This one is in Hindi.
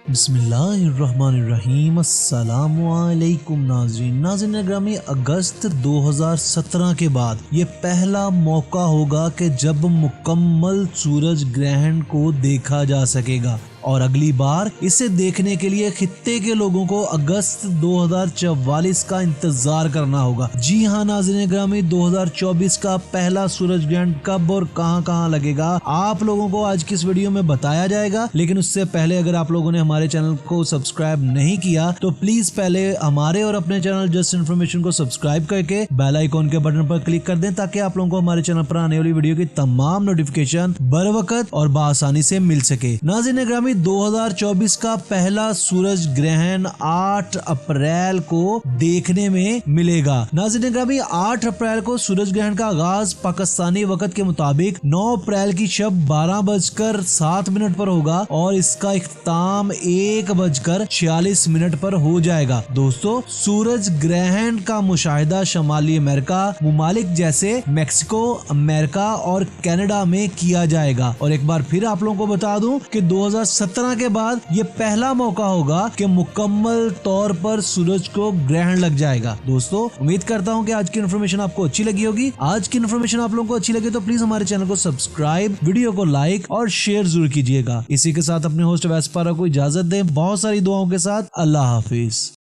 बिस्मिल्लाहिर्रहमानिर्रहीम। अस्सलामुअलैकुम नाज़रीन ग्रामी, अगस्त 2017 के बाद ये पहला मौका होगा कि जब मुकम्मल सूरज ग्रहण को देखा जा सकेगा और अगली बार इसे देखने के लिए खित्ते के लोगों को अगस्त 2044 का इंतजार करना होगा। जी हाँ नाज़रीन ग्रामी, 2024 का पहला सूरज ग्रहण कब और कहां लगेगा आप लोगों को आज की इस वीडियो में बताया जाएगा। लेकिन उससे पहले अगर आप लोगों ने हमारे चैनल को सब्सक्राइब नहीं किया तो प्लीज पहले हमारे और अपने चैनल जस्ट इन्फॉर्मेशन को सब्सक्राइब करके बेल आइकॉन के बटन पर क्लिक कर दें ताकि आप लोगों को हमारे चैनल पर आने वाली वीडियो की तमाम नोटिफिकेशन बर वक्त और बआसानी से मिल सके। नाज़रीन ग्रामी, 2024 का पहला सूरज ग्रहण 8 अप्रैल को देखने में मिलेगा। नाज़रीन ग्रामी, 8 अप्रैल को सूरज ग्रहण का आगाज पाकिस्तानी वक्त के मुताबिक 9 अप्रैल की शब 12:07 पर होगा और इसका इख्तिताम 1:46 पर हो जाएगा। दोस्तों, सूरज ग्रहण का मुशाहिदा शमाली अमेरिका मुमालिक जैसे मेक्सिको, अमेरिका और कनाडा में किया जाएगा। और एक बार फिर आप लोगों को बता दूं कि 2017 के बाद ये पहला मौका होगा कि मुकम्मल तौर पर सूरज को ग्रहण लग जाएगा। दोस्तों, उम्मीद करता हूं कि आज की इन्फॉर्मेशन आपको अच्छी लगी होगी। आज की इन्फॉर्मेशन आप लोगों को अच्छी लगी तो प्लीज हमारे चैनल को सब्सक्राइब, वीडियो को लाइक और शेयर जरूर कीजिएगा। इसी के साथ अपने होस्ट वैस्पारा को इजाजत दें, बहुत सारी दुआओं के साथ। अल्लाह हाफिज।